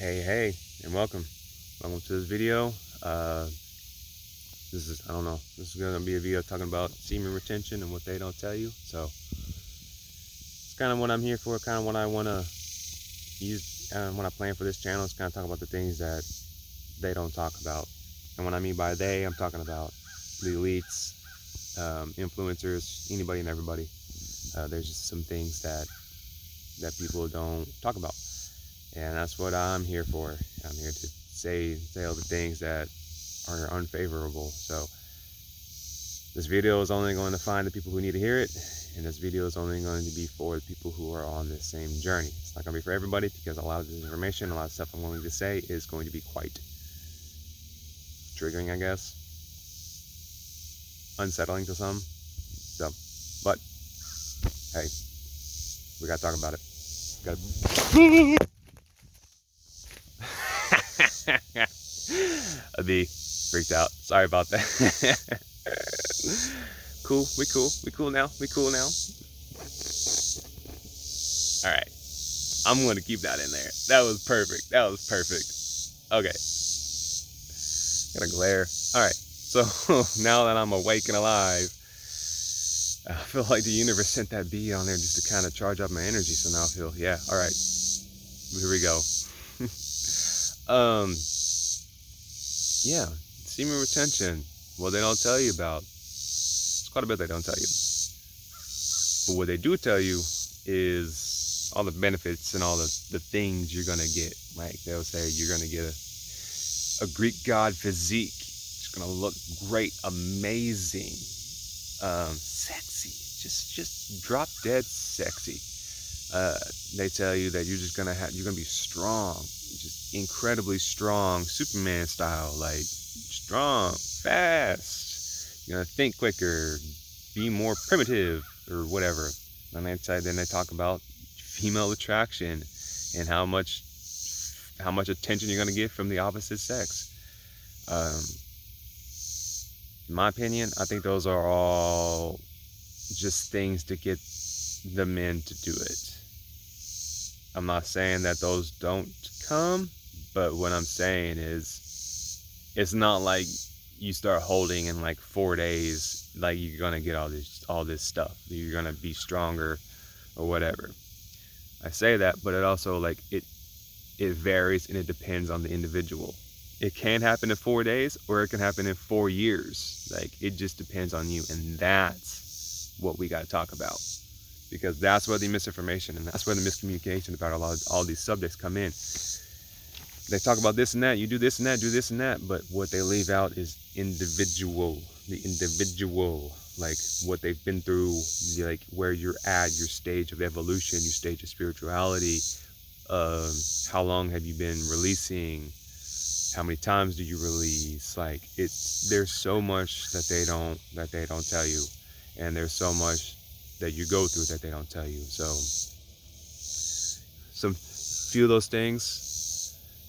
Hey, and welcome to this video. I don't know, this is gonna be a video talking about semen retention and what they don't tell you. So it's kind of what I'm here for, kind of what I want to use, when I plan for this channel. Is kind of talk about the things that they don't talk about. And when I mean by they, I'm talking about the elites, influencers, anybody and everybody. There's just some things that people don't talk about, and that's what I'm here for. I'm here to say all the things that are unfavorable. So this video is only going to find the people who need to hear it, and this video is only going to be for the people who are on this same journey. It's not going to be for everybody, because a lot of this information, a lot of stuff I'm going to say is going to be quite triggering, I guess, unsettling to some. So, but hey, we gotta talk about it. I'd be freaked out. Sorry about that. Cool. We cool now. All right. I'm gonna keep that in there. That was perfect. Okay. Got a glare. All right. So now that I'm awake and alive, I feel like the universe sent that beat on there just to kind of charge up my energy. So now I feel, yeah, all right, here we go. Yeah, semen retention. What they don't tell you about. It's quite a bit they don't tell you. But what they do tell you is all the benefits and all the things you're gonna get. Like they'll say you're gonna get a Greek god physique. It's gonna look great, amazing. Sexy, just drop dead sexy. They tell you that you're gonna be strong, just incredibly strong, Superman style, like strong, fast. You're gonna think quicker, be more primitive, or whatever. And then they talk about female attraction and how much attention you're gonna get from the opposite sex. In my opinion, I think those are all just things to get the men to do it. I'm not saying that those don't come, but what I'm saying is it's not like you start holding in like 4 days, like you're gonna get all this stuff. You're gonna be stronger or whatever. I say that, but it also it varies, and it depends on the individual. It can happen in 4 days, or it can happen in 4 years. Like, it just depends on you. And that's what we got to talk about, because that's where the misinformation and that's where the miscommunication about all these subjects come in. They talk about this and that, you do this and that, do this and that, but what they leave out is the individual, like what they've been through, like where you're at, your stage of evolution, your stage of spirituality, how long have you been releasing, how many times do you release? Like, there's so much that they don't tell you, and there's so much that you go through that they don't tell you. So few of those things.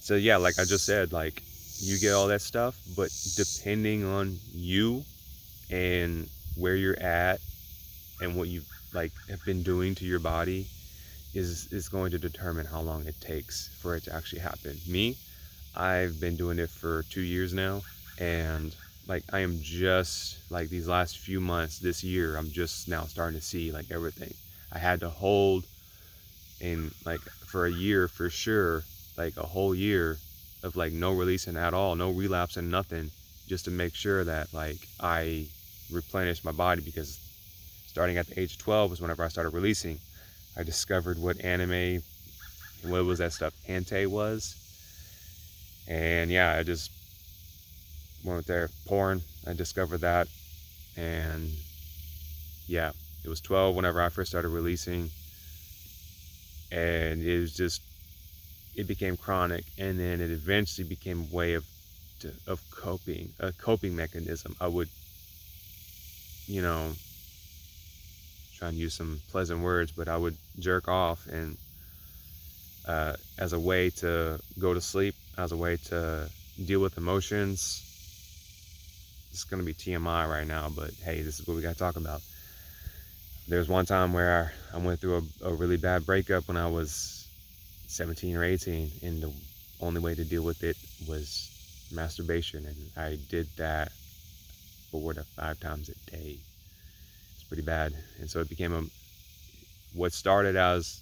So yeah, like I just said, like you get all that stuff, but depending on you and where you're at and what you have been doing to your body is going to determine how long it takes for it to actually happen. Me, I've been doing it for 2 years now, and I am just these last few months this year, I'm just now starting to see everything. I had to hold in for a year for sure, a whole year of no releasing at all, no relapsing, nothing, just to make sure that I replenished my body, because starting at the age of 12 was whenever I started releasing. I discovered what anime, what was that stuff, Hante was. And yeah, I just went there, porn. I discovered that, and yeah, it was 12 whenever I first started releasing, and it became chronic, and then it eventually became a way of coping, a coping mechanism. I would, try and use some pleasant words, but I would jerk off, and as a way to go to sleep, as a way to deal with emotions. It's going to be TMI right now, but hey, this is what we got to talk about. There's one time where I went through a really bad breakup when I was 17 or 18, and the only way to deal with it was masturbation, and I did that 4 to 5 times a day. It's pretty bad. And so it became what started as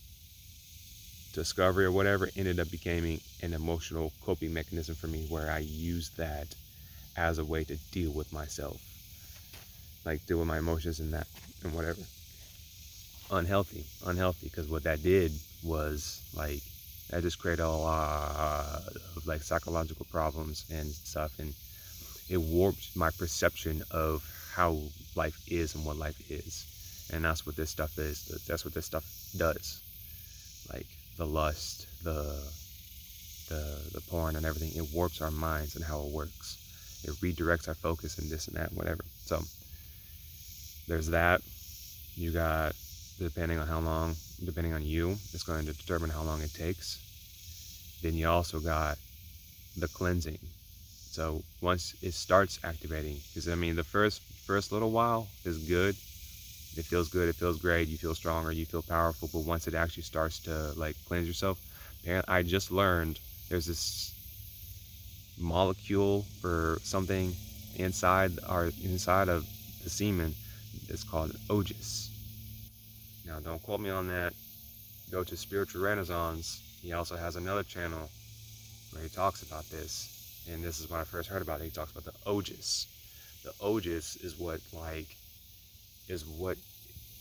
discovery or whatever ended up becoming an emotional coping mechanism for me, where I used that as a way to deal with myself, like deal with my emotions and that and whatever. Unhealthy, because what that did was like that just created a lot of like psychological problems and stuff, and it warped my perception of how life is and what life is. And that's what this stuff is. That's what this stuff does. Like the lust, the porn and everything, it warps our minds and how it works. It redirects our focus and this and that and whatever. So there's that. You got, depending on you, it's going to determine how long it takes. Then you also got the cleansing. So once it starts activating, because I mean the first little while is good. It feels good, it feels great, you feel stronger, you feel powerful. But once it actually starts to like cleanse yourself, I just learned there's this molecule or something inside of the semen. It's called OGIS. Now don't quote me on that. Go to Spiritual Renaissance. He also has another channel where he talks about this. And this is when I first heard about it. He talks about the OGIS. The OGIS is what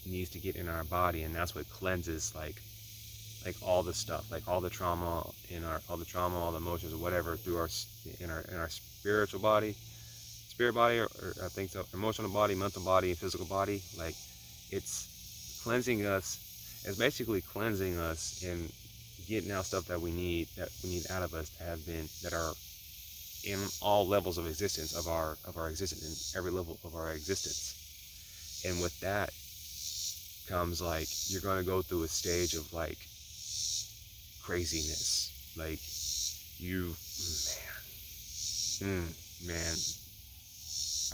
needs to get in our body, and that's what cleanses like all the stuff, like all the trauma, all the emotions or whatever through in our spiritual body, or I think so, emotional body, mental body, and physical body. Like it's cleansing us. It's basically cleansing us and getting out stuff that we need out of us that are in all levels of existence of our existence, in every level of our existence. And with that comes like you're going to go through a stage of like craziness, like you man,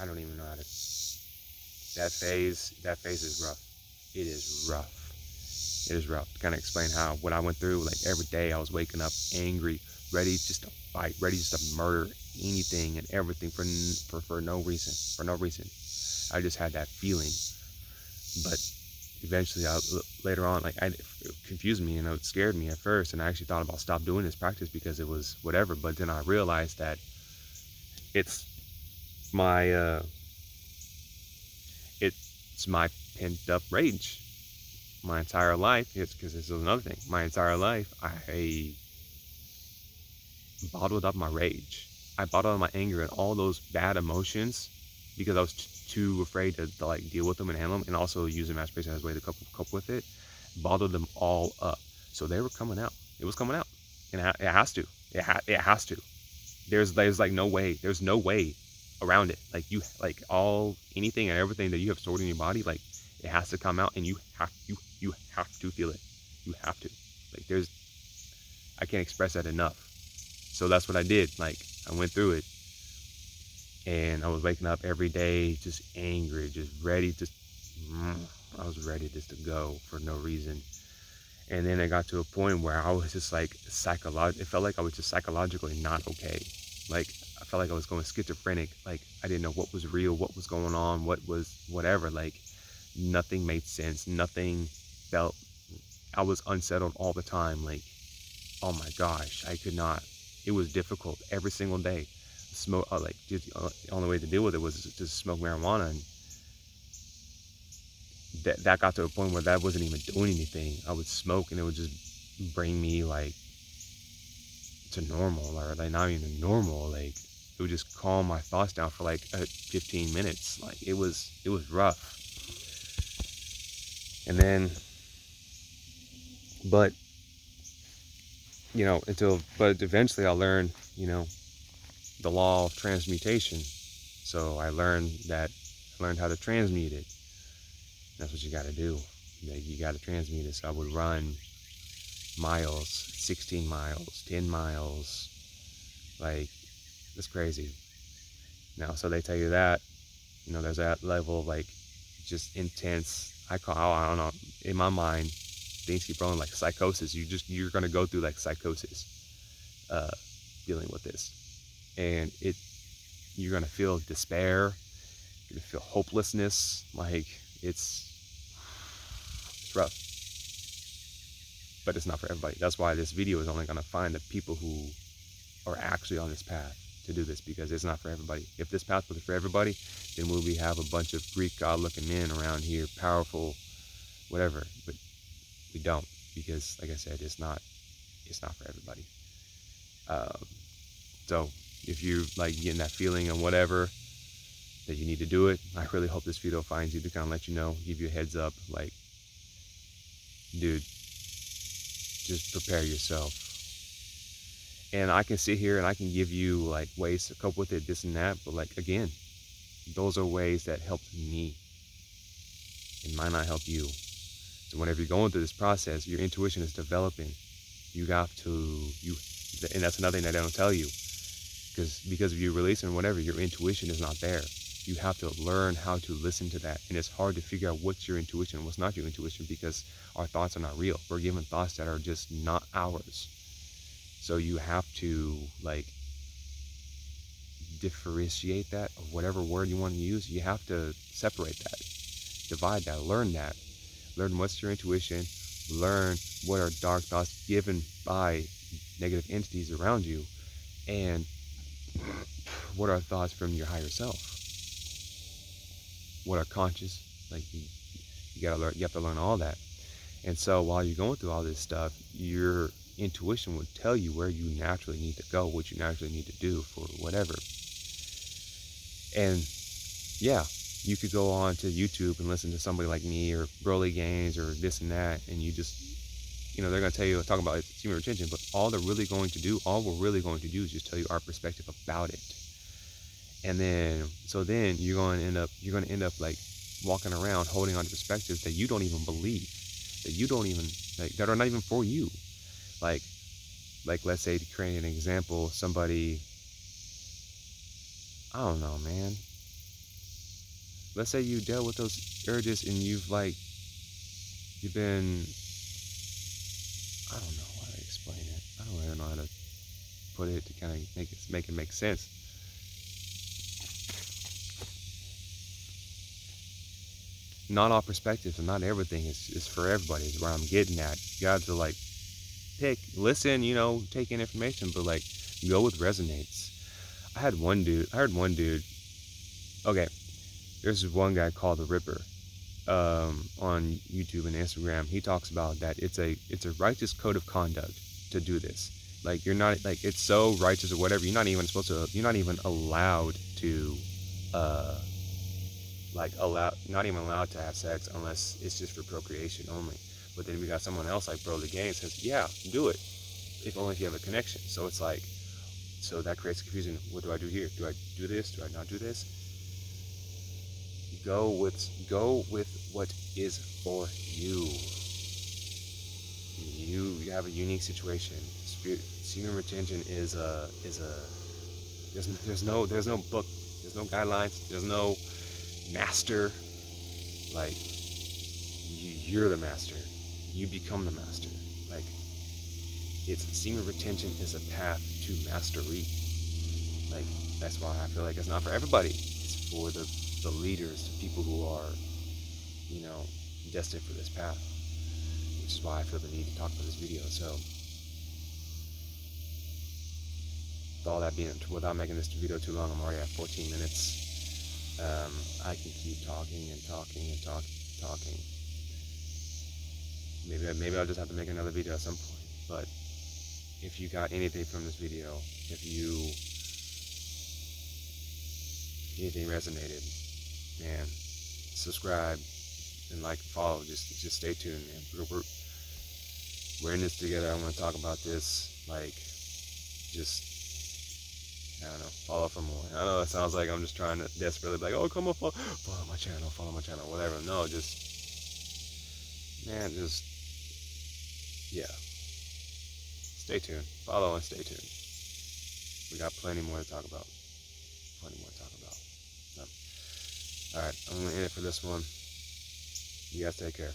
I don't even know how to, that phase is rough. It is rough to kind of explain how what I went through. Like every day I was waking up angry, ready just to fight, ready just to murder anything and everything for no reason. I just had that feeling. But eventually, later on, like it confused me, and it scared me at first, and I actually thought about stop doing this practice because it was whatever. But then I realized that it's my pent up rage. My entire life, because this is another thing. My entire life, I bottled up my rage. I bottled up my anger and all those bad emotions because I was too afraid to like deal with them and handle them, and also using masturbation as a way to cope with it. Bottled them all up, so they were coming out. It was coming out, and it has to. It has to. There's like no way. There's no way around it. Like anything and everything that you have stored in your body, like it has to come out, and you have to feel it. You have to. Like I can't express that enough. So that's what I did. Like I went through it. And I was waking up every day just angry, just ready I was ready just to go for no reason. And then it got to a point where I was just like it felt like I was just psychologically not okay. Like I felt like I was going schizophrenic. Like I didn't know what was real, what was going on, what was whatever. Like nothing made sense. Nothing felt, I was unsettled all the time. Like, oh my gosh, I could not. It was difficult every single day. Smoke, like just the only way to deal with it was just smoke marijuana, and that got to a point where that wasn't even doing anything. I would smoke and it would just bring me like to normal, or like not even normal. Like it would just calm my thoughts down for like 15 minutes. Like it was rough. And then, but eventually I learned, the law of transmutation. So I learned how to transmute it. That's what you got to do. You got to transmute it. So I would run miles, 16 miles, 10 miles. Like, it's crazy. Now, so they tell you that, there's that level of like just intense, I don't know, in my mind, things keep rolling like psychosis. You're going to go through like psychosis. dealing with this. And you're gonna feel despair, you're gonna feel hopelessness, like it's rough. But it's not for everybody. That's why this video is only gonna find the people who are actually on this path to do this, because it's not for everybody. If this path was for everybody, then would we have a bunch of Greek god-looking men around here, powerful, whatever? But we don't, because like I said, it's not for everybody. So if you're like getting that feeling and whatever that you need to do it, I really hope this video finds you to kind of let you know, give you a heads up, like, dude, just prepare yourself. And I can sit here and I can give you like ways to cope with it, this and that, but like, again, those are ways that helped me. It might not help you. So whenever you're going through this process, your intuition is developing. You have to, and that's another thing that I don't tell you, because of you releasing whatever, your intuition is not there. You have to learn how to listen to that. And it's hard to figure out what's your intuition, what's not your intuition, because our thoughts are not real. We're given thoughts that are just not ours. So you have to like differentiate that, or whatever word you want to use. You have to separate that, divide that, learn that. Learn what's your intuition, learn what are dark thoughts given by negative entities around you, and what are thoughts from your higher self. What are conscious, like you gotta learn, you have to learn all that. And so while you're going through all this stuff, your intuition will tell you where you naturally need to go, what you naturally need to do for whatever. And yeah, you could go on to YouTube and listen to somebody like me or Broly Games or this and that, and you just, they're going to tell you, talk about semen retention, but all we're really going to do is just tell you our perspective about it. And then, then you're going to end up like walking around holding on to perspectives that you don't even believe, that you don't even, like, that are not even for you. Like let's say, to create an example, somebody, I don't know, man. Let's say you dealt with those urges and you've been, I don't know how to explain it. I don't really know how to put it to kind of make it make sense. Not all perspectives and not everything is for everybody, is where I'm getting at. You got to like listen, take in information, but like go with resonates. I heard one dude, okay, there's this one guy called The Ripper, on YouTube and Instagram. He talks about that it's a righteous code of conduct to do this. Like, you're not, like, it's so righteous or whatever, you're not even allowed to, not even allowed to have sex unless it's just for procreation only. But then we got someone else like Broly Games says, yeah, do it, if only if you have a connection. So it's like, so that creates confusion. What do I do here? Do I do this? Do I not do this? Go with what is for you. You have a unique situation. Semen retention is there's no book, there's no guidelines, there's no master. Like, you're the master. You become the master. Like, semen retention is a path to mastery. Like, that's why I feel like it's not for everybody. It's for the leaders, the people who are, destined for this path. Which is why I feel the need to talk about this video. So, with all that being, without making this video too long, I'm already at 14 minutes. I can keep talking and talking and talking. Maybe I'll just have to make another video at some point. But if you got anything from this video, if anything resonated, man, subscribe and like and follow. Just stay tuned, man. We're in this together. I want to talk about this. Like, just, I don't know, follow for more. I know it sounds like I'm just trying to desperately be like, oh, come on, follow my channel, whatever. No, yeah. Stay tuned. Follow and stay tuned. We got plenty more to talk about. Alright, I'm going to end it for this one. You guys take care.